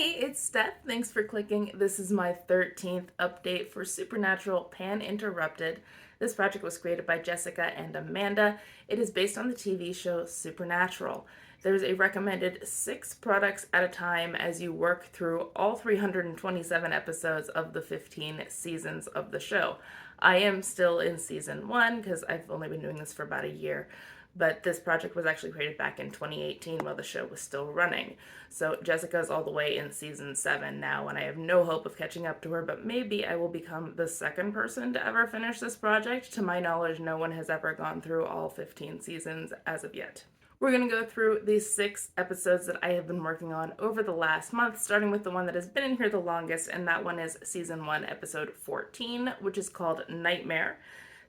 Hey, it's Steph. Thanks for clicking. This is my 13th update for Supernatural Pan Interrupted. This project was created by Jessica and Amanda. It is based on the TV show Supernatural. There's a recommended 6 products at a time as you work through all 327 episodes of the 15 seasons of the show. I am still in season 1 because I've only been doing this for about a year. But this project was actually created back in 2018 while the show was still running. So Jessica's all the way in season 7 now, and I have no hope of catching up to her, but maybe I will become the second person to ever finish this project. To my knowledge, no one has ever gone through all 15 seasons as of yet. We're going to go through these 6 episodes that I have been working on over the last month, starting with the one that has been in here the longest, and that one is season 1, episode 14, which is called Nightmare.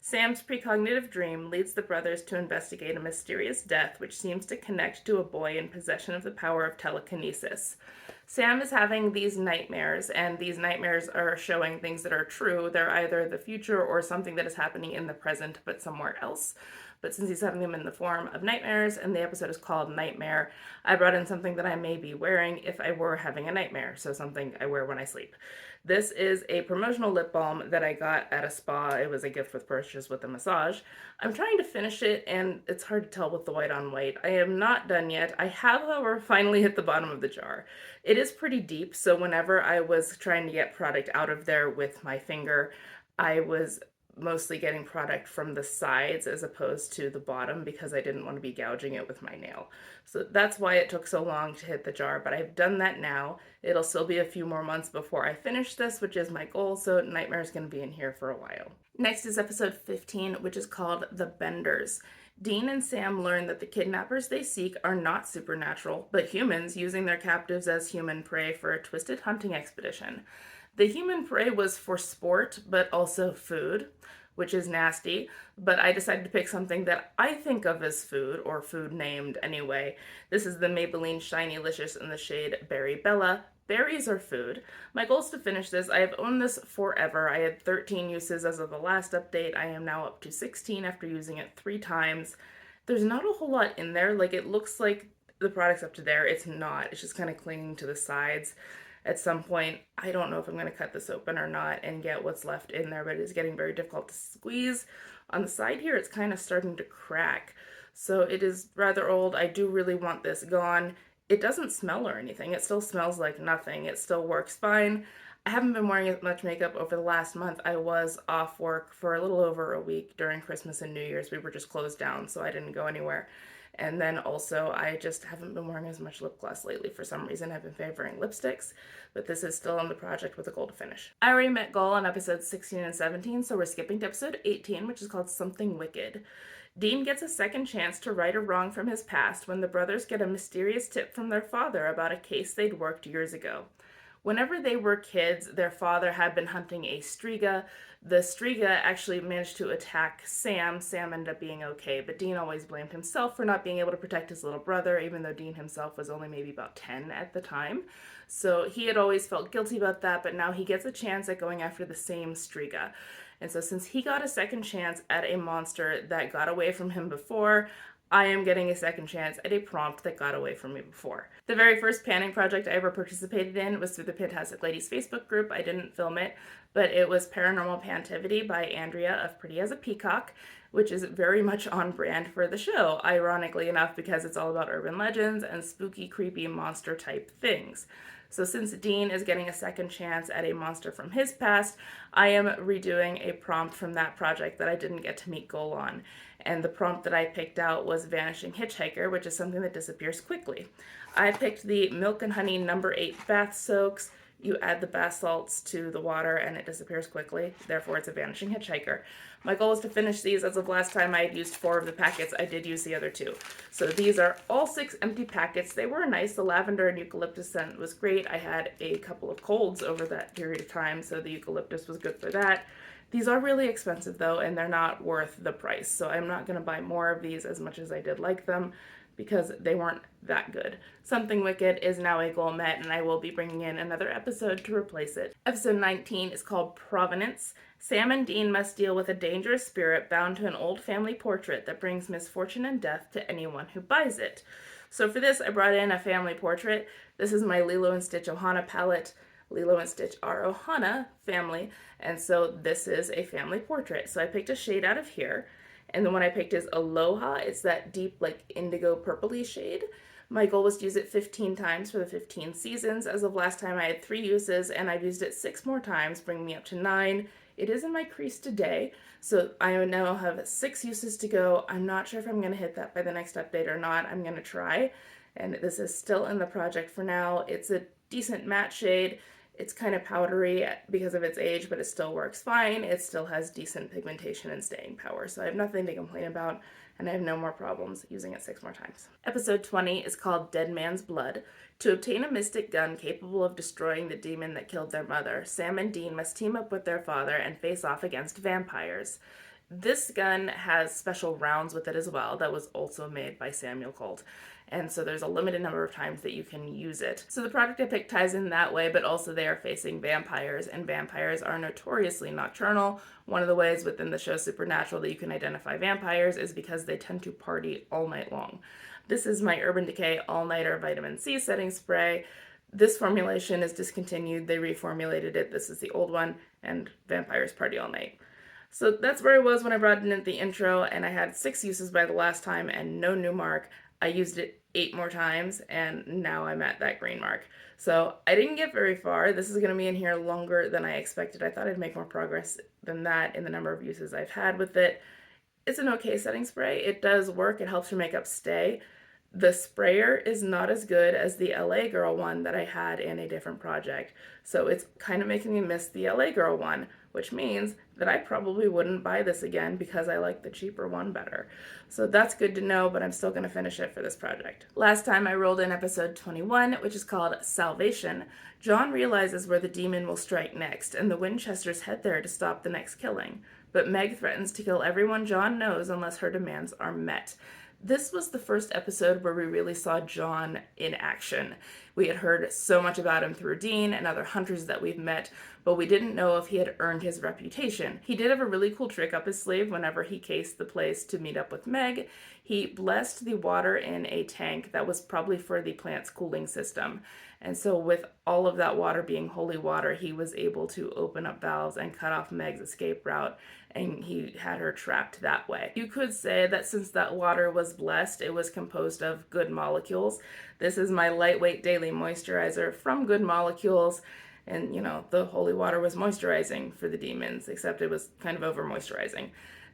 Sam's precognitive dream leads the brothers to investigate a mysterious death which seems to connect to a boy in possession of the power of telekinesis. Sam is having these nightmares, and these nightmares are showing things that are true. They're either the future or something that is happening in the present but somewhere else. But since he's having them in the form of nightmares, and the episode is called Nightmare, I brought in something that I may be wearing if I were having a nightmare, so something I wear when I sleep. This is a promotional lip balm that I got at a spa. It was a gift with purchase with a massage. I'm trying to finish it, and it's hard to tell with the white on white. I am not done yet. I have, however, finally hit the bottom of the jar. It is pretty deep, so whenever I was trying to get product out of there with my finger, I was mostly getting product from the sides as opposed to the bottom because I didn't want to be gouging it with my nail. So that's why it took so long to hit the jar, but I've done that now. It'll still be a few more months before I finish this, which is my goal, so Nightmare is going to be in here for a while. Next is episode 15, which is called The Benders. Dean and Sam learn that the kidnappers they seek are not supernatural, but humans using their captives as human prey for a twisted hunting expedition. The human prey was for sport, but also food, which is nasty, but I decided to pick something that I think of as food, or food named anyway. This is the Maybelline Shiny-licious in the shade Berry Bella. Berries are food. My goal is to finish this. I have owned this forever. I had 13 uses as of the last update. I am now up to 16 after using it 3 times. There's not a whole lot in there. Like, it looks like the product's up to there. It's not. It's just kind of clinging to the sides. At some point, I don't know if I'm going to cut this open or not and get what's left in there, but it's getting very difficult to squeeze. On the side here, it's kind of starting to crack. So it is rather old. I do really want this gone. It doesn't smell or anything. It still smells like nothing. It still works fine. I haven't been wearing as much makeup over the last month. I was off work for a little over a week during Christmas and New Year's. We were just closed down, so I didn't go anywhere. And then also, I just haven't been wearing as much lip gloss lately. For some reason, I've been favoring lipsticks, but this is still on the project with a goal to finish. I already met goal on episodes 16 and 17, so we're skipping to episode 18, which is called Something Wicked. Dean gets a second chance to right a wrong from his past when the brothers get a mysterious tip from their father about a case they'd worked years ago. Whenever they were kids, their father had been hunting a striga. The striga actually managed to attack Sam. Sam ended up being okay, but Dean always blamed himself for not being able to protect his little brother, even though Dean himself was only maybe about 10 at the time. So he had always felt guilty about that, but now he gets a chance at going after the same striga. And so since he got a second chance at a monster that got away from him before, I am getting a second chance at a prompt that got away from me before. The very first panning project I ever participated in was through the Fantastic Ladies Facebook group. I didn't film it, but it was Paranormal Pantivity by Andrea of Pretty as a Peacock, which is very much on brand for the show, ironically enough, because it's all about urban legends and spooky, creepy monster type things. So since Dean is getting a second chance at a monster from his past, I am redoing a prompt from that project that I didn't get to meet goal on. And the prompt that I picked out was Vanishing Hitchhiker, which is something that disappears quickly. I picked the Milk and Honey No. 8 bath soaks. You add the bath salts to the water and it disappears quickly. Therefore, it's a Vanishing Hitchhiker. My goal is to finish these. As of last time, I had used 4 of the packets. I did use the other 2. So these are all 6 empty packets. They were nice. The lavender and eucalyptus scent was great. I had a couple of colds over that period of time, so the eucalyptus was good for that. These are really expensive though, and they're not worth the price. So I'm not going to buy more of these as much as I did like them because they weren't that good. Something Wicked is now a goal met, and I will be bringing in another episode to replace it. Episode 19 is called Provenance. Sam and Dean must deal with a dangerous spirit bound to an old family portrait that brings misfortune and death to anyone who buys it. So for this, I brought in a family portrait. This is my Lilo and Stitch Ohana palette. Lilo and Stitch are Ohana family, and so this is a family portrait. So I picked a shade out of here, and the one I picked is Aloha. It's that deep, like, indigo purpley shade. My goal was to use it 15 times for the 15 seasons. As of last time, I had 3 uses, and I've used it 6 more times, bringing me up to 9. It is in my crease today, so I now have 6 uses to go. I'm not sure if I'm going to hit that by the next update or not. I'm going to try, and this is still in the project for now. It's a decent matte shade. It's kind of powdery because of its age, but it still works fine. It still has decent pigmentation and staying power, so I have nothing to complain about, and I have no more problems using it 6 more times. Episode 20 is called Dead Man's Blood. To obtain a mystic gun capable of destroying the demon that killed their mother, Sam and Dean must team up with their father and face off against vampires. This gun has special rounds with it as well that was also made by Samuel Colt. And so there's a limited number of times that you can use it. So the product I picked ties in that way, but also they are facing vampires, and vampires are notoriously nocturnal. One of the ways within the show Supernatural that you can identify vampires is because they tend to party all night long. This is my Urban Decay All-Nighter Vitamin C Setting Spray. This formulation is discontinued. They reformulated it. This is the old one, and vampires party all night. So that's where I was when I brought it in at the intro, and I had 6 uses by the last time and no new mark. I used it 8 more times, and now I'm at that green mark. So I didn't get very far. This is going to be in here longer than I expected. I thought I'd make more progress than that in the number of uses I've had with it. It's an okay setting spray. It does work. It helps your makeup stay. The sprayer is not as good as the LA Girl one that I had in a different project. So it's kind of making me miss the LA Girl one, which means that I probably wouldn't buy this again because I like the cheaper one better. So that's good to know, but I'm still going to finish it for this project. Last time I rolled in episode 21, which is called Salvation. John realizes where the demon will strike next, and the Winchesters head there to stop the next killing. But Meg threatens to kill everyone John knows unless her demands are met. This was the first episode where we really saw John in action. We had heard so much about him through Dean and other hunters that we've met, but we didn't know if he had earned his reputation. He did have a really cool trick up his sleeve whenever he cased the place to meet up with Meg. He blessed the water in a tank that was probably for the plant's cooling system. And so with all of that water being holy water, he was able to open up valves and cut off Meg's escape route, and he had her trapped that way. You could say that since that water was blessed, it was composed of Good Molecules. This is my lightweight daily moisturizer from Good Molecules. And, you know, the holy water was moisturizing for the demons, except it was kind of over moisturizing.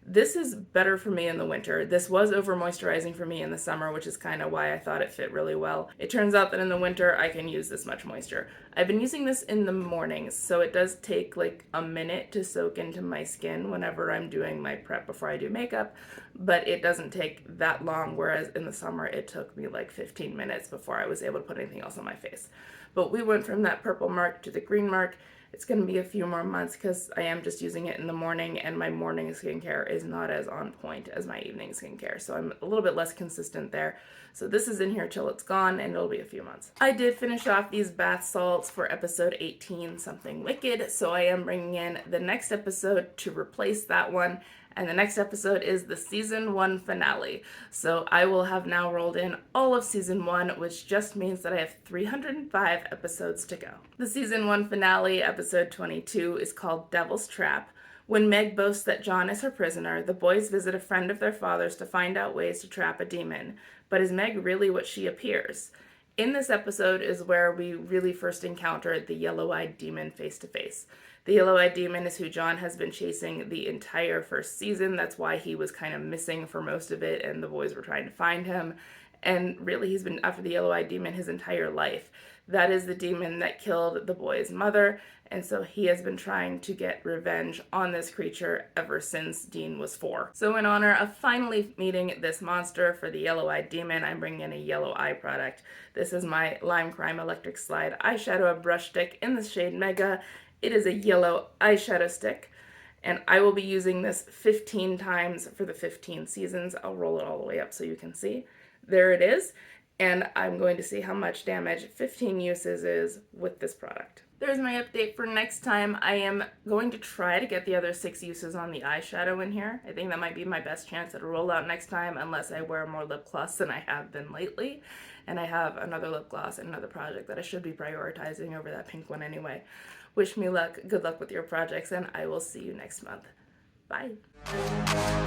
This is better for me in the winter. This was over moisturizing for me in the summer, which is kind of why I thought it fit really well. It turns out that in the winter, I can use this much moisture. I've been using this in the mornings, so it does take like a minute to soak into my skin whenever I'm doing my prep before I do makeup, but it doesn't take that long, whereas in the summer, it took me like 15 minutes before I was able to put anything else on my face. But we went from that purple mark to the green mark. It's going to be a few more months because I am just using it in the morning, and my morning skincare is not as on point as my evening skincare. So I'm a little bit less consistent there. So this is in here till it's gone, and it'll be a few months. I did finish off these bath salts for episode 18, Something Wicked. So I am bringing in the next episode to replace that one. And the next episode is the season 1 finale. So I will have now rolled in all of season 1, which just means that I have 305 episodes to go. The season 1 finale, episode 22, is called Devil's Trap. When Meg boasts that John is her prisoner, the boys visit a friend of their father's to find out ways to trap a demon. But is Meg really what she appears? In this episode is where we really first encounter the yellow-eyed demon face to face. The yellow-eyed demon is who John has been chasing the entire first season. That's why he was kind of missing for most of it, and the boys were trying to find him. And really, he's been after the yellow-eyed demon his entire life. That is the demon that killed the boy's mother, and so he has been trying to get revenge on this creature ever since Dean was 4. So in honor of finally meeting this monster for the yellow-eyed demon, I'm bringing in a yellow eye product. This is my Lime Crime Electric Slide eyeshadow brush stick in the shade Mega. It is a yellow eyeshadow stick, and I will be using this 15 times for the 15 seasons. I'll roll it all the way up so you can see. There it is, and I'm going to see how much damage 15 uses is with this product. There's my update for next time. I am going to try to get the other 6 uses on the eyeshadow in here. I think that might be my best chance at a rollout next time, unless I wear more lip gloss than I have been lately. And I have another lip gloss and another project that I should be prioritizing over that pink one anyway. Wish me luck, good luck with your projects, and I will see you next month. Bye.